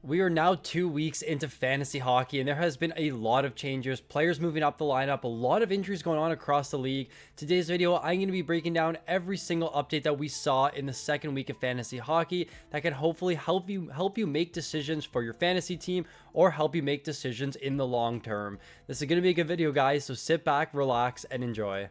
We are now 2 weeks into fantasy hockey, and there has been a lot of changes, players moving up the lineup, a lot of injuries going on across the league. Today's video, I'm going to be breaking down every single update that we saw in the second week of fantasy hockey that can hopefully help you make decisions for your fantasy team or help you make decisions in the long term. This is going to be a good video, guys, so sit back, relax, and enjoy.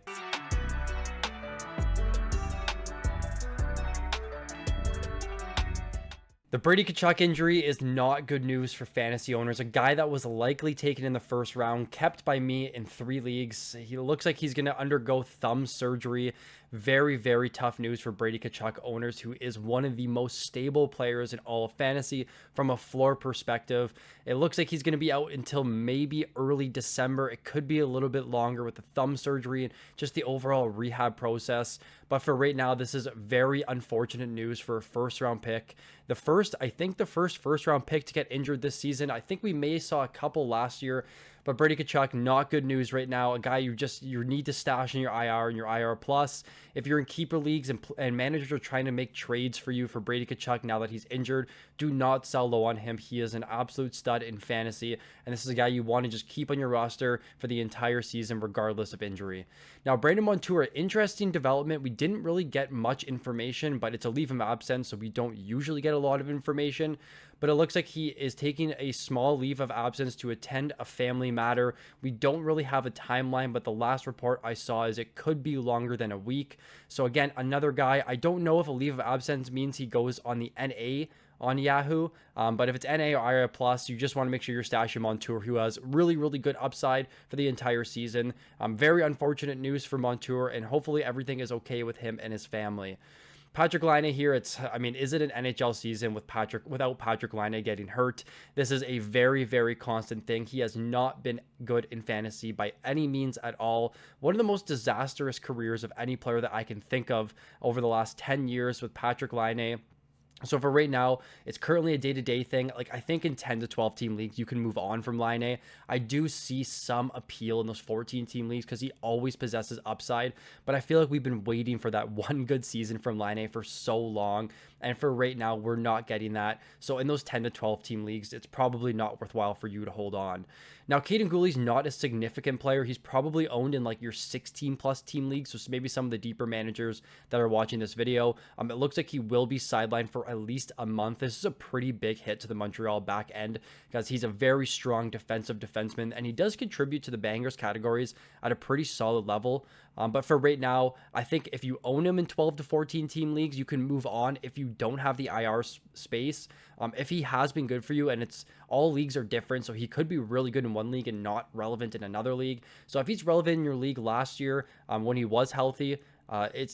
The Brady Tkachuk injury is not good news for fantasy owners. A guy that was likely taken in the first round, kept by me in 3 leagues. He looks like he's going to undergo thumb surgery. Very, very tough news for Brady Tkachuk owners, who is one of the most stable players in all of fantasy from a floor perspective. It looks like he's going to be out until maybe early December. It could be a little bit longer with the thumb surgery and just the overall rehab process. But for right now, this is very unfortunate news for a first-round pick. I think the first round pick to get injured this season. I think we may saw a couple last year, but Brady Tkachuk, not good news right now. A guy you need to stash in your IR and your IR plus. If you're in keeper leagues and managers are trying to make trades for you for Brady Tkachuk now that he's injured, do not sell low on him. He is an absolute stud in fantasy, and this is a guy you want to just keep on your roster for the entire season regardless of injury. Now, Brandon Montour, interesting development. We didn't really get much information, but it's a leave of absence, so we don't usually get a lot of information. But it looks like he is taking a small leave of absence to attend a family matter. We don't really have a timeline, but the last report I saw is it could be longer than a week. So again, another guy, I don't know if a leave of absence means he goes on the NA on Yahoo, but if it's NA or IR plus, you just want to make sure you're stashing Montour, who has really, really good upside for the entire season. Very unfortunate news for Montour, and hopefully everything is okay with him and his family. Patrick Laine here, is it an NHL season without Patrick Laine getting hurt? This is a very, very constant thing. He has not been good in fantasy by any means at all. One of the most disastrous careers of any player that I can think of over the last 10 years with Patrick Laine. So for right now, it's currently a day-to-day thing. Like, I think in 10 to 12 team leagues, you can move on from Laine. I do see some appeal in those 14 team leagues because he always possesses upside, but I feel like we've been waiting for that one good season from Laine for so long, and for right now, we're not getting that. So in those 10 to 12 team leagues, it's probably not worthwhile for you to hold on. Now, Caden Goolie's not a significant player. He's probably owned in like your 16 plus team leagues, so maybe some of the deeper managers that are watching this video. It looks like he will be sidelined for at least a month. This is a pretty big hit to the Montreal back end because he's a very strong defensive defenseman, and he does contribute to the bangers categories at a pretty solid level. But for right now, I think if you own him in 12 to 14 team leagues, you can move on if you don't have the IR space. If he has been good for you, and it's all leagues are different, so he could be really good in one league and not relevant in another league. So if he's relevant in your league last year when he was healthy,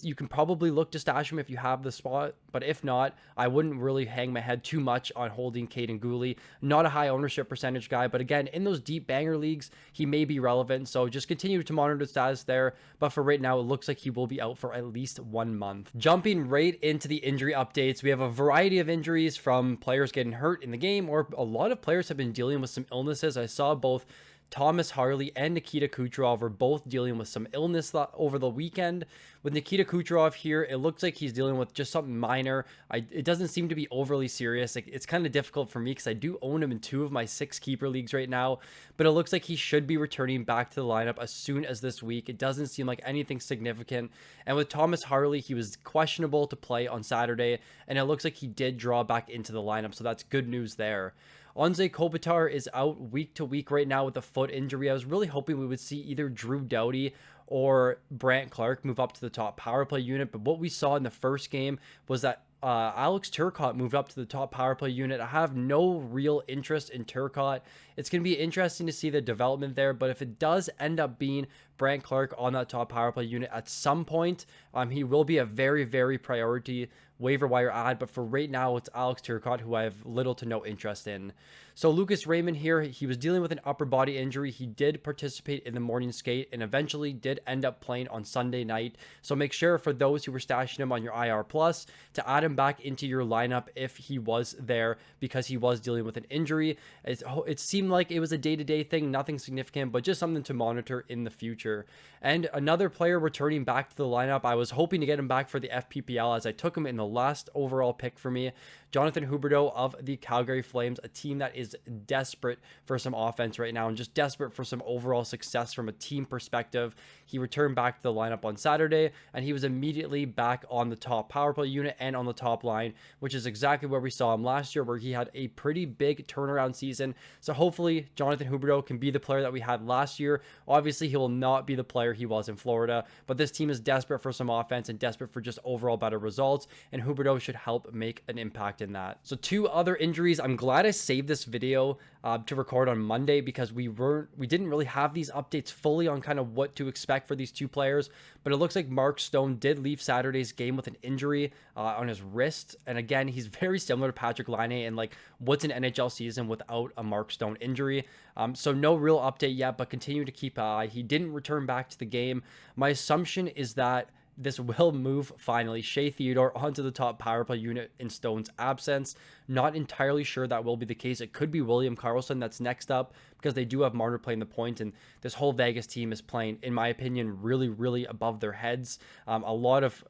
you can probably look to stash him if you have the spot, but if not, I wouldn't really hang my head too much on holding Caden Gooley. Not a high ownership percentage guy, but again, in those deep banger leagues, he may be relevant, so just continue to monitor the status there. But for right now, it looks like he will be out for at least 1 month. Jumping right into the injury updates, we have a variety of injuries from players getting hurt in the game, or a lot of players have been dealing with some illnesses. I saw both Thomas Harley and Nikita Kucherov are both dealing with some illness over the weekend. With Nikita Kucherov here, it looks like he's dealing with just something minor. It doesn't seem to be overly serious. It's kind of difficult for me because I do own him in 2 of my 6 keeper leagues right now, but it looks like he should be returning back to the lineup as soon as this week. It doesn't seem like anything significant. And with Thomas Harley, he was questionable to play on Saturday, and it looks like he did draw back into the lineup, so that's good news there. Anze Kopitar is out week to week right now with a foot injury. I was really hoping we would see either Drew Doughty or Brant Clark move up to the top power play unit, but what we saw in the first game was that Alex Turcotte moved up to the top power play unit. I have no real interest in Turcotte. It's going to be interesting to see the development there, but if it does end up being Brant Clark on that top power play unit at some point, he will be a very, very priority waiver wire ad, but for right now, it's Alex Turcotte, who I have little to no interest in. So Lucas Raymond here, he was dealing with an upper body injury. He did participate in the morning skate and eventually did end up playing on Sunday night. So make sure for those who were stashing him on your IR plus to add him back into your lineup if he was there, because he was dealing with an injury. It seemed like it was a day-to-day thing, nothing significant, but just something to monitor in the future. And another player returning back to the lineup, I was hoping to get him back for the FPPL as I took him in the last overall pick for me. Jonathan Huberdeau of the Calgary Flames, a team that is desperate for some offense right now and just desperate for some overall success from a team perspective. He returned back to the lineup on Saturday, and he was immediately back on the top power play unit and on the top line, which is exactly where we saw him last year, where he had a pretty big turnaround season. So hopefully Jonathan Huberdeau can be the player that we had last year. Obviously, he will not be the player he was in Florida, but this team is desperate for some offense and desperate for just overall better results, and Huberdeau should help make an impact in that. So 2 other injuries. I'm glad I saved this video to record on Monday, because we didn't really have these updates fully on kind of what to expect for these 2 players, but it looks like Mark Stone did leave Saturday's game with an injury on his wrist. And again, he's very similar to Patrick Laine, and like, what's an NHL season without a Mark Stone injury? So no real update yet, but continue to keep an eye. He didn't return back to the game. My assumption is that this will move finally Shea Theodore onto the top power play unit in Stone's absence. Not entirely sure that will be the case. It could be William Karlsson that's next up, because they do have Marner playing the point, and this whole Vegas team is playing, in my opinion, really, really above their heads. A lot of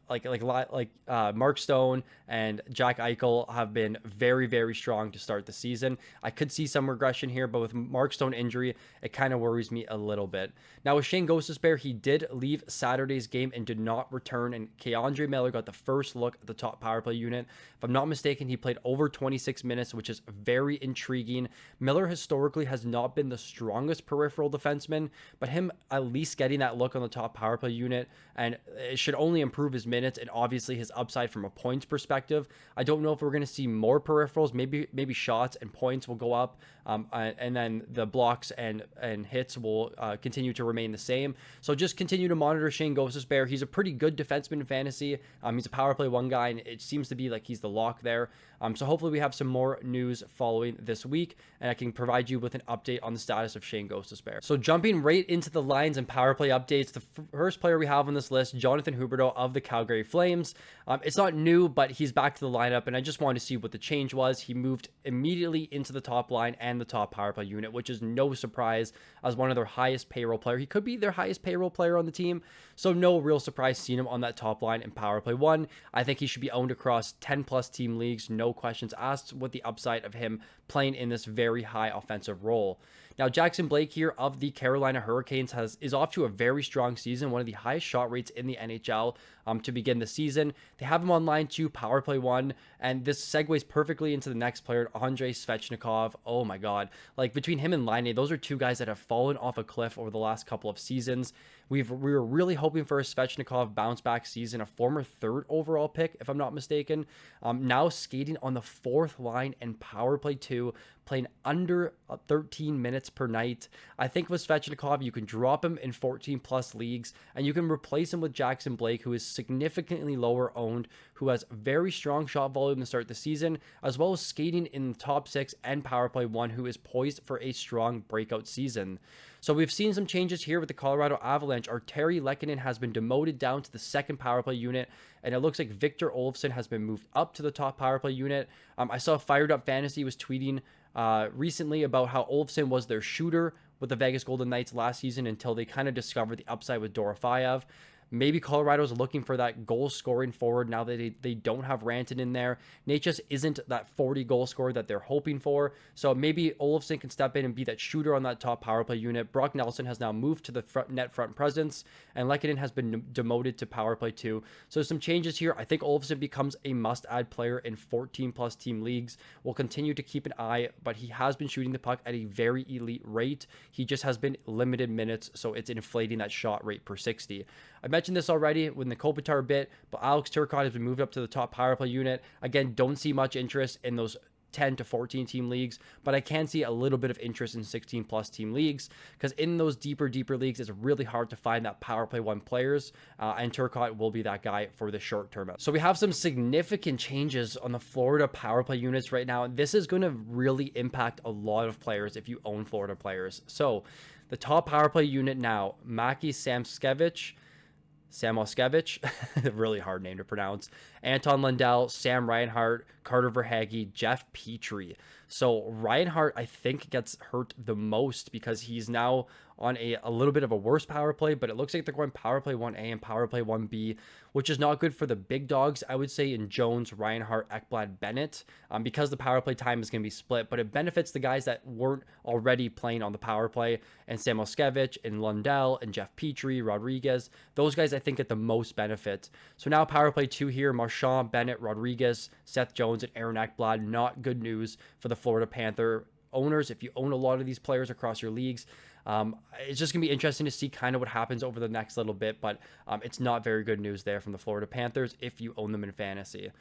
Mark Stone and Jack Eichel have been very, very strong to start the season. I could see some regression here, but with Mark Stone injury, it kind of worries me a little bit. Now with Shane Gostisbehere, he did leave Saturday's game and did not return, and Keandre Miller got the first look at the top power play unit. If I'm not mistaken, he played over 26 minutes, which is very intriguing. Miller historically has not been the strongest peripheral defenseman, but him at least getting that look on the top power play unit, and it should only improve his minutes and obviously his upside from a points perspective. I don't know if we're going to see more peripherals. Maybe shots and points will go up, and then the blocks and hits will continue to remain the same. So just continue to monitor Shane Gostisbehere. He's a pretty good defenseman in fantasy. He's a power play 1 guy, and it seems to be like he's the lock there. So hopefully we have some more news following this week, and I can provide you with an update on the status of Shane Gostisbehere. So jumping right into the lines and power play updates, the first player we have on this list, Jonathan Huberdeau of the Calgary Flames. It's not new, but he's back to the lineup, and I just wanted to see what the change was. He moved immediately into the top line and the top power play unit, which is no surprise as one of their highest payroll player. He could be their highest payroll player on the team, so no real surprise seeing him on that top line in power play 1. I think he should be owned across 10 plus team leagues, no questions asked, with the upside of him playing in this very high offensive role. Now, Jackson Blake here of the Carolina Hurricanes is off to a very strong season, one of the highest shot rates in the NHL to begin the season. They have him on line 2, power play 1, and this segues perfectly into the next player, Andrei Svechnikov. Oh my God. Like, between him and Laine, those are 2 guys that have fallen off a cliff over the last couple of seasons. We were really hoping for a Svechnikov bounce back season, a former 3rd overall pick, if I'm not mistaken. Now skating on the 4th line and power play 2, playing under 13 minutes per night. I think with Svechnikov, you can drop him in 14 plus leagues, and you can replace him with Jackson Blake, who is significantly lower owned, who has very strong shot volume to start the season, as well as skating in the top 6 and power play 1, who is poised for a strong breakout season. So we've seen some changes here with the Colorado Avalanche. Terry Lehkonen has been demoted down to the 2nd power play unit, and it looks like Victor Olofsson has been moved up to the top power play unit. I saw Fired Up Fantasy was tweeting recently about how Olofsson was their shooter with the Vegas Golden Knights last season until they kind of discovered the upside with Dorofeyev. Maybe Colorado's looking for that goal-scoring forward now that they don't have Rantanen in there. Nate just isn't that 40-goal scorer that they're hoping for. So maybe Olofsson can step in and be that shooter on that top power play unit. Brock Nelson has now moved to the net front presence, and Lehkonen has been demoted to power play 2. So some changes here. I think Olofsson becomes a must-add player in 14-plus team leagues. We'll continue to keep an eye, but he has been shooting the puck at a very elite rate. He just has been limited minutes, so it's inflating that shot rate per 60. I mentioned this already with the Kopitar bit, but Alex Turcotte has been moved up to the top power play unit. Again, don't see much interest in those 10 to 14 team leagues, but I can see a little bit of interest in 16 plus team leagues, because in those deeper leagues, it's really hard to find that power play 1 players, and Turcotte will be that guy for the short term. So we have some significant changes on the Florida power play units right now, and this is going to really impact a lot of players if you own Florida players. So the top power play unit now, Maki Samoskevich, really hard name to pronounce, Anton Lundell, Sam Reinhart, Carter Verhaeghe, Jeff Petrie. So Reinhart, I think, gets hurt the most because he's now on a little bit of a worse power play, but it looks like they're going power play 1A and power play 1B, which is not good for the big dogs, I would say, in Jones, Reinhart, Ekblad, Bennett, because the power play time is going to be split, but it benefits the guys that weren't already playing on the power play, and Sam Oskevich, and Lundell, and Jeff Petrie, Rodriguez. Those guys, I think, get the most benefit. So now power play 2 here, Marchand, Bennett, Rodriguez, Seth Jones, and Aaron Ekblad. Not good news for the Florida Panther owners. If you own a lot of these players across your leagues, it's just going to be interesting to see kind of what happens over the next little bit, but it's not very good news there from the Florida Panthers if you own them in fantasy.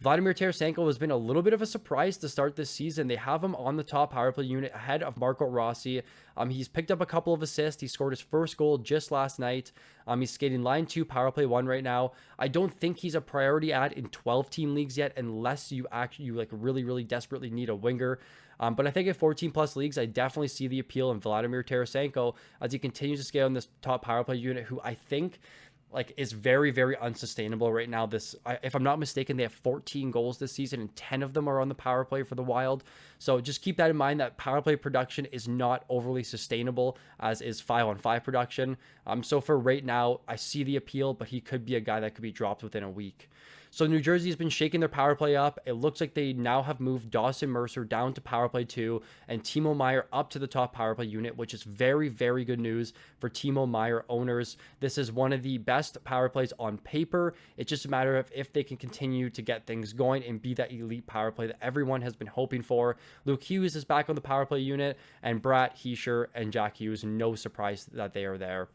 Vladimir Tarasenko has been a little bit of a surprise to start this season. They have him on the top power play unit ahead of Marco Rossi. He's picked up a couple of assists. He scored his first goal just last night. He's skating line 2, power play 1 right now. I don't think he's a priority ad in 12-team leagues yet, unless you really desperately need a winger. But I think in 14-plus leagues, I definitely see the appeal in Vladimir Tarasenko as he continues to scale on this top power play unit, who I think is very unsustainable right now. If I'm not mistaken, they have 14 goals this season and 10 of them are on the power play for the Wild. So just keep that in mind, that power play production is not overly sustainable, as is 5-on-5 production. So for right now, I see the appeal, but he could be a guy that could be dropped within a week. So New Jersey's been shaking their power play up. It looks like they now have moved Dawson Mercer down to power play 2 and Timo Meier up to the top power play unit, which is very good news for Timo Meier owners. This is one of the best power plays on paper. It's just a matter of if they can continue to get things going and be that elite power play that everyone has been hoping for. Luke Hughes is back on the power play unit, and Brat, Heischer, and Jack Hughes, no surprise that they are there.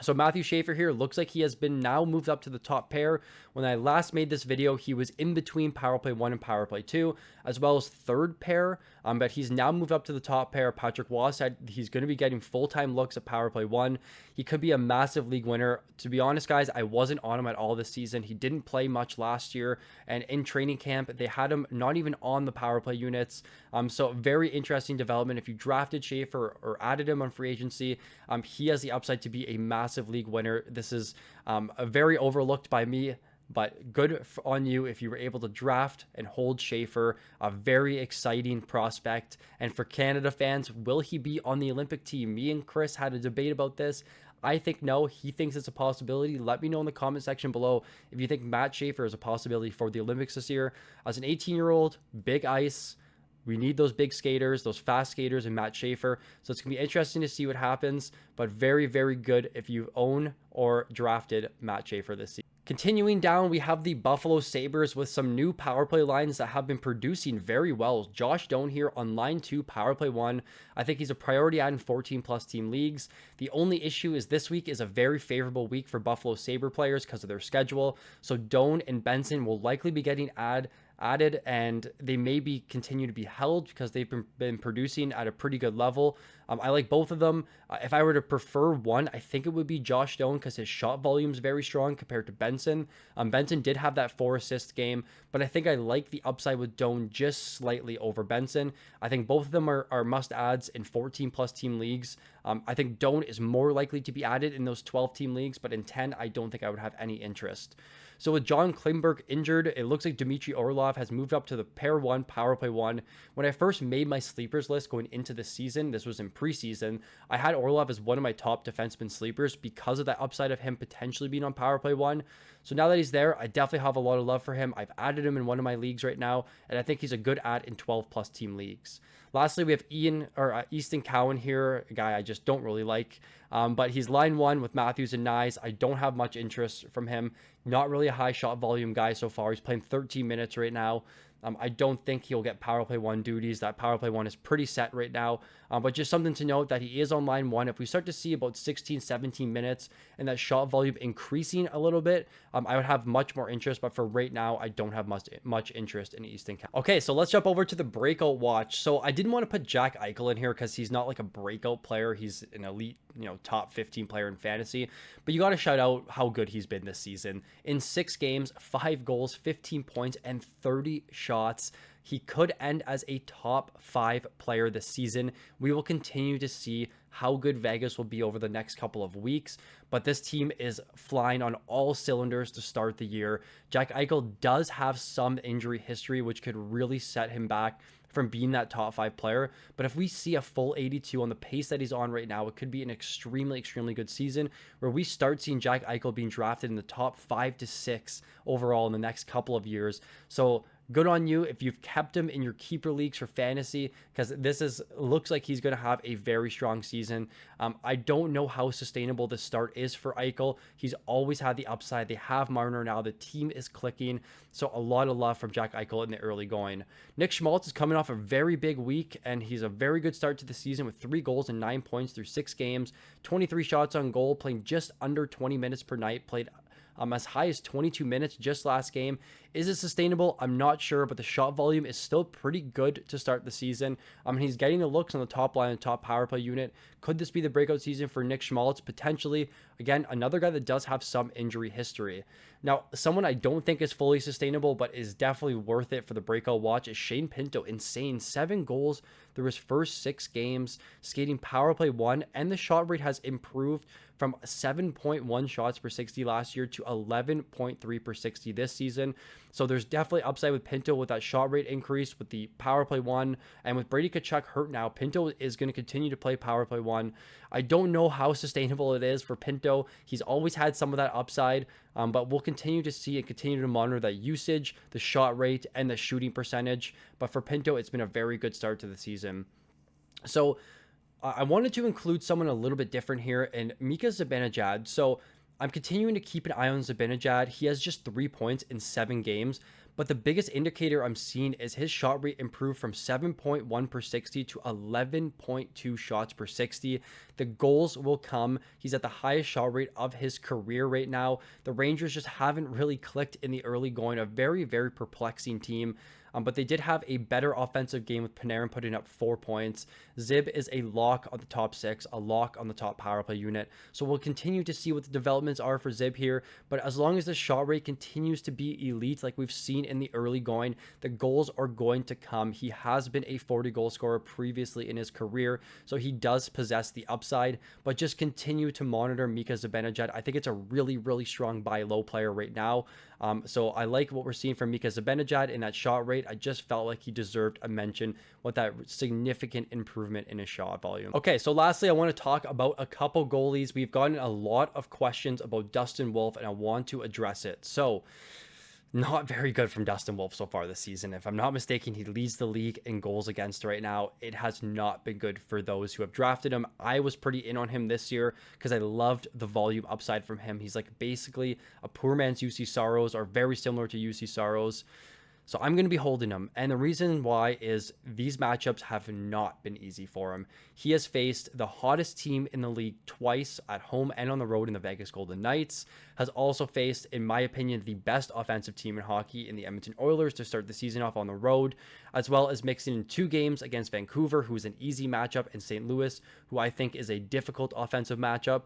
So Matthew Schaefer here looks like he has been now moved up to the top pair. When I last made this video, he was in between power play 1 and power play 2, as well as third pair, but he's now moved up to the top pair. Patrick Waugh said he's going to be getting full-time looks at power play 1. He could be a massive league winner. To be honest, guys, I wasn't on him at all this season. He didn't play much last year, and in training camp, they had him not even on the power play units. So very interesting development. If you drafted Schaefer or added him on free agency, he has the upside to be a massive league winner. This is a very overlooked by me, but good on you if you were able to draft and hold Schaefer, a very exciting prospect. And for Canada fans, will he be on the Olympic team? Me and Chris had a debate about this. I think no. He thinks it's a possibility. Let me know in the comment section below if you think Matt Schaefer is a possibility for the Olympics this year. As an 18-year-old, big ice, we need those big skaters, those fast skaters, and Matt Schaefer. So it's going to be interesting to see what happens, but very good if you own or drafted Matt Schaefer this season. Continuing down, we have the Buffalo Sabres with some new power play lines that have been producing very well. Josh Doan here on line 2, power play 1. I think he's a priority ad in 14-plus team leagues. The only issue is this week is a very favorable week for Buffalo Sabre players because of their schedule. So Doan and Benson will likely be getting added, and they may be continue to be held because they've been producing at a pretty good level. I like both of them. If I were to prefer one, I think it would be Josh Doan because his shot volume is very strong compared to Benson. Benson did have that 4-assist game, but I think I like the upside with Doan just slightly over Benson. I think both of them are must-adds in 14-plus team leagues. I think Doan is more likely to be added in those 12-team leagues, but in 10, I don't think I would have any interest. So with John Klingberg injured, it looks like Dmitry Orlov has moved up to the pair 1, power play 1. When I first made my sleepers list going into the season, this was in preseason, I had Orlov as one of my top defenseman sleepers because of that upside of him potentially being on power play 1. So now that he's there, I definitely have a lot of love for him. I've added him in one of my leagues right now, and I think he's a good add in 12-plus team leagues. Lastly, we have Easton Cowan here, a guy I just don't really like. But he's line 1 with Matthews and Nyes. I don't have much interest from him. Not really a high shot volume guy so far. He's playing 13 minutes right now. I don't think he'll get power play 1 duties. That power play 1 is pretty set right now. But just something to note that he is on line 1. If we start to see about 16, 17 minutes and that shot volume increasing a little bit, I would have much more interest. But for right now, I don't have much interest in Easton Cowan. Okay, so let's jump over to the breakout watch. So I didn't want to put Jack Eichel in here because he's not like a breakout player. He's an elite, top 15 player in fantasy. But you got to shout out how good he's been this season. In 6 games, 5 goals, 15 points, and 30 shots. He could end as a top 5 player this season. We will continue to see how good Vegas will be over the next couple of weeks, but this team is flying on all cylinders to start the year. Jack Eichel does have some injury history, which could really set him back from being that top 5 player. But if we see a full 82 on the pace that he's on right now, it could be an extremely good season where we start seeing Jack Eichel being drafted in the top 5 to 6 overall in the next couple of years. So good on you if you've kept him in your keeper leagues for fantasy, because looks like he's going to have a very strong season. I don't know how sustainable this start is for Eichel. He's always had the upside. They have Marner now. The team is clicking. So a lot of love from Jack Eichel in the early going. Nick Schmaltz is coming off a very big week, and he's a very good start to the season with 3 goals and 9 points through 6 games, 23 shots on goal, playing just under 20 minutes per night, played as high as 22 minutes just last game. Is it sustainable? I'm not sure, but the shot volume is still pretty good to start the season. He's getting the looks on the top line and top power play unit. Could this be the breakout season for Nick Schmaltz? Potentially. Again, another guy that does have some injury history. Now, someone I don't think is fully sustainable, but is definitely worth it for the breakout watch is Shane Pinto. Insane. 7 goals through his first 6 games, skating power play 1, and the shot rate has improved from 7.1 shots per 60 last year to 11.3 per 60 this season. So there's definitely upside with Pinto with that shot rate increase, with the power play 1, and with Brady Tkachuk hurt now, Pinto is going to continue to play power play 1. I don't know how sustainable it is for Pinto. He's always had some of that upside, but we'll continue to see and continue to monitor that usage, the shot rate, and the shooting percentage. But for Pinto, it's been a very good start to the season. So I wanted to include someone a little bit different here, in Mika Zibanejad. So I'm continuing to keep an eye on Zibanejad. He has just 3 points in 7 games, but the biggest indicator I'm seeing is his shot rate improved from 7.1 per 60 to 11.2 shots per 60. The goals will come. He's at the highest shot rate of his career right now. The Rangers just haven't really clicked in the early going. A very perplexing team. But they did have a better offensive game with Panarin putting up 4 points. Zib is a lock on the top 6, a lock on the top power play unit. So we'll continue to see what the developments are for Zib here. But as long as the shot rate continues to be elite, like we've seen in the early going, the goals are going to come. He has been a 40 goal scorer previously in his career, so he does possess the upside. But just continue to monitor Mika Zibanejad. I think it's a really strong buy low player right now. So I like what we're seeing from Mika Zibanejad in that shot rate. I just felt like he deserved a mention with that significant improvement in his shot volume. Okay, so lastly, I want to talk about a couple goalies. We've gotten a lot of questions about Dustin Wolf, and I want to address it. So, not very good from Dustin Wolf so far this season. If I'm not mistaken, he leads the league in goals against right now. It has not been good for those who have drafted him. I was pretty in on him this year because I loved the volume upside from him. He's like basically a poor man's UC Saros, or very similar to UC Saros. So I'm going to be holding him. And the reason why is these matchups have not been easy for him. He has faced the hottest team in the league twice, at home and on the road, in the Vegas Golden Knights. Has also faced, in my opinion, the best offensive team in hockey in the Edmonton Oilers to start the season off on the road, as well as mixing in 2 games against Vancouver, who's an easy matchup, and St. Louis, who I think is a difficult offensive matchup.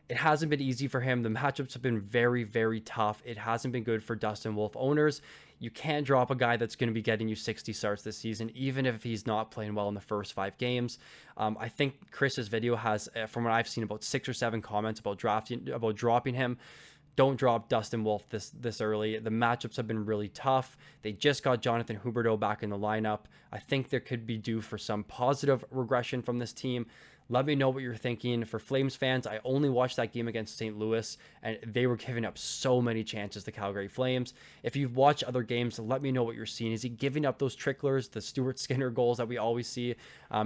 It hasn't been easy for him. The matchups have been very tough. It hasn't been good for Dustin Wolf owners. You can't drop a guy that's going to be getting you 60 starts this season, even if he's not playing well in the first 5 games. I think Chris's video has, from what I've seen, about 6 or 7 comments about dropping him. Don't drop Dustin Wolf this early. The matchups have been really tough. They just got Jonathan Huberdeau back in the lineup. I think there could be due for some positive regression from this team. Let me know what you're thinking. For Flames fans, I only watched that game against St. Louis, and they were giving up so many chances to Calgary Flames. If you've watched other games, let me know what you're seeing. Is he giving up those tricklers, the Stuart Skinner goals that we always see?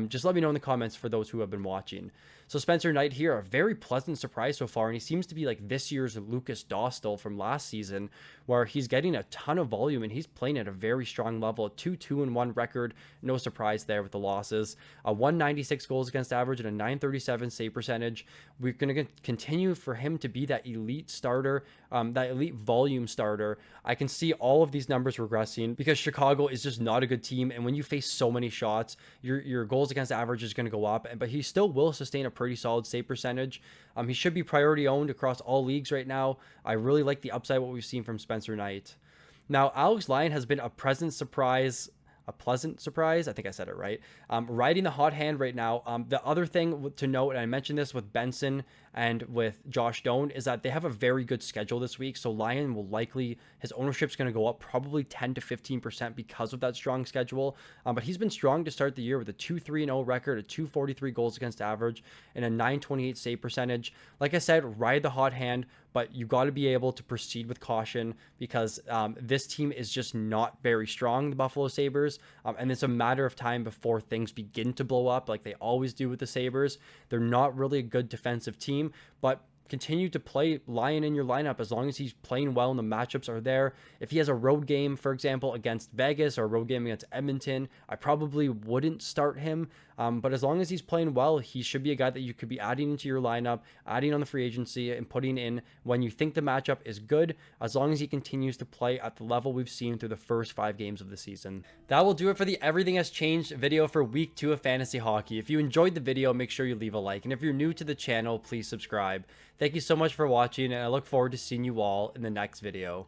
Just let me know in the comments for those who have been watching. So Spencer Knight here, a very pleasant surprise so far, and he seems to be like this year's Lucas Dostal from last season, where he's getting a ton of volume and he's playing at a very strong level. A 2-2-1 record, no surprise there with the losses. A 196 goals against average and a 937 save percentage. We're going to continue for him to be that elite starter, that elite volume starter. I can see all of these numbers regressing because Chicago is just not a good team, and when you face so many shots, your goals against average is going to go up, but he still will sustain a pretty solid save percentage. He should be priority owned across all leagues right now. I really like the upside what we've seen from Spencer Knight. Now, Alex Lyon has been a pleasant surprise a pleasant surprise. I think I said it right. Riding the hot hand right now. The other thing to note, and I mentioned this with Benson and with Josh Doan, is that they have a very good schedule this week. So Lyon will likely, his ownership's going to go up probably 10 to 15% because of that strong schedule. But he's been strong to start the year with a 2-3-0 record, a 243 goals against average, and a 928 save percentage. Like I said, ride the hot hand, but you got to be able to proceed with caution because this team is just not very strong, the Buffalo Sabres, and it's a matter of time before things begin to blow up like they always do with the Sabres. They're not really a good defensive team, but continue to play Lyon in your lineup as long as he's playing well and the matchups are there. If he has a road game, for example, against Vegas or a road game against Edmonton, I probably wouldn't start him. But as long as he's playing well, he should be a guy that you could be adding into your lineup, adding on the free agency and putting in when you think the matchup is good, as long as he continues to play at the level we've seen through the first 5 games of the season. That will do it for the Everything Has Changed video for week 2 of fantasy hockey. If you enjoyed the video, make sure you leave a like. And if you're new to the channel, please subscribe. Thank you so much for watching, and I look forward to seeing you all in the next video.